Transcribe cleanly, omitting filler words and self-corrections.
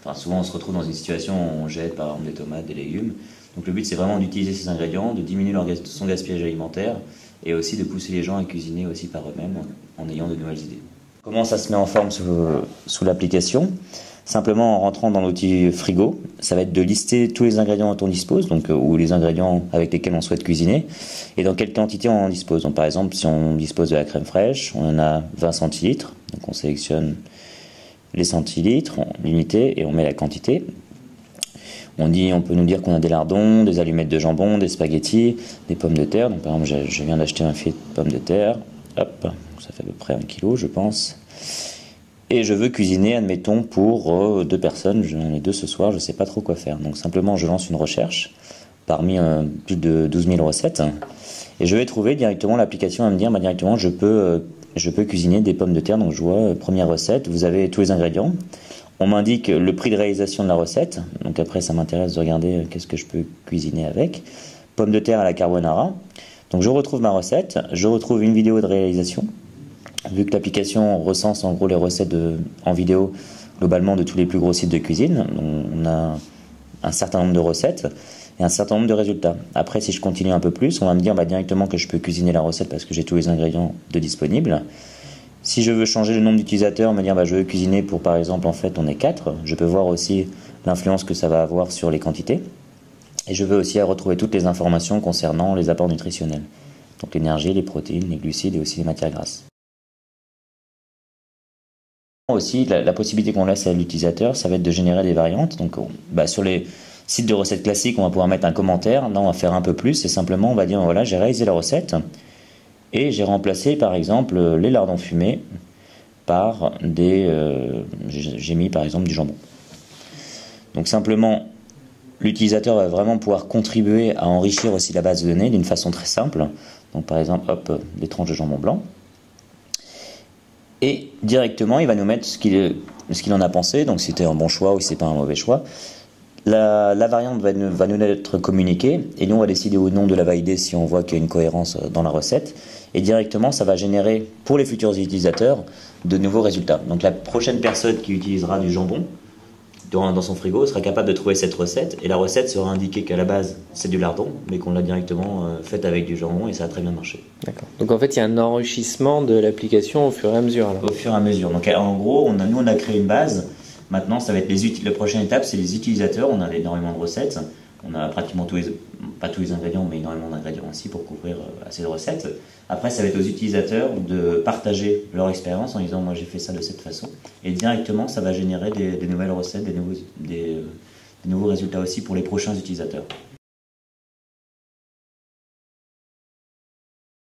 Enfin, souvent on se retrouve dans une situation où on jette par exemple des tomates, des légumes. Donc le but c'est vraiment d'utiliser ces ingrédients, de diminuer son gaspillage alimentaire et aussi de pousser les gens à cuisiner aussi par eux-mêmes en ayant de nouvelles idées. Comment ça se met en forme sous l'application? Simplement en rentrant dans l'outil frigo, ça va être de lister tous les ingrédients dont on dispose, donc, ou les ingrédients avec lesquels on souhaite cuisiner, et dans quelle quantité on en dispose. Donc, par exemple, si on dispose de la crème fraîche, on en a 20 centilitres, donc on sélectionne les centilitres, l'unité, et on met la quantité. On peut nous dire qu'on a des lardons, des allumettes de jambon, des spaghettis, des pommes de terre. Donc, par exemple, je viens d'acheter un filet de pommes de terre, hop, ça fait à peu près 1 kg, je pense. Et je veux cuisiner, admettons, pour 2 personnes, j'en ai 2 ce soir, je ne sais pas trop quoi faire. Donc simplement, je lance une recherche parmi plus de 12 000 recettes. Et je vais trouver directement, l'application va me dire, directement, je peux cuisiner des pommes de terre. Donc je vois, première recette, vous avez tous les ingrédients. On m'indique le prix de réalisation de la recette. Donc après, ça m'intéresse de regarder qu'est-ce que je peux cuisiner avec. Pommes de terre à la carbonara. Donc je retrouve ma recette, je retrouve une vidéo de réalisation. Vu que l'application recense en gros les recettes en vidéo globalement de tous les plus gros sites de cuisine, on a un certain nombre de recettes et un certain nombre de résultats. Après, si je continue un peu plus, on va me dire directement que je peux cuisiner la recette parce que j'ai tous les ingrédients disponibles. Si je veux changer le nombre d'utilisateurs, me dire je veux cuisiner pour, par exemple, en fait on est 4, je peux voir aussi l'influence que ça va avoir sur les quantités. Et je veux aussi retrouver toutes les informations concernant les apports nutritionnels. Donc l'énergie, les protéines, les glucides et aussi les matières grasses. Aussi, la possibilité qu'on laisse à l'utilisateur, ça va être de générer des variantes. Donc, sur les sites de recettes classiques, on va pouvoir mettre un commentaire. Là, on va faire un peu plus. Et simplement, on va dire, voilà, j'ai réalisé la recette et j'ai remplacé, par exemple, les lardons fumés par j'ai mis, par exemple, du jambon. Donc, simplement, l'utilisateur va vraiment pouvoir contribuer à enrichir aussi la base de données d'une façon très simple. Donc, par exemple, hop, des tranches de jambon blanc. Et directement, il va nous mettre ce qu'il en a pensé, donc si c'était un bon choix ou si c'est pas un mauvais choix. La variante va nous être communiquée, et nous on va décider ou non de la valider si on voit qu'il y a une cohérence dans la recette. Et directement, ça va générer pour les futurs utilisateurs de nouveaux résultats. Donc la prochaine personne qui utilisera du jambon dans son frigo sera capable de trouver cette recette, et la recette sera indiquée qu'à la base c'est du lardon, mais qu'on l'a directement faite avec du jambon, et ça a très bien marché. D'accord. Donc en fait il y a un enrichissement de l'application au fur et à mesure. Alors. Au fur et à mesure. Donc en gros, nous on a créé une base. Maintenant, ça va être la prochaine étape, c'est les utilisateurs. On a énormément de recettes. On a pratiquement pas tous les ingrédients, mais énormément d'ingrédients aussi pour couvrir assez de recettes. Après, ça va être aux utilisateurs de partager leur expérience en disant moi j'ai fait ça de cette façon. Et directement, ça va générer des nouvelles recettes, des nouveaux résultats aussi pour les prochains utilisateurs.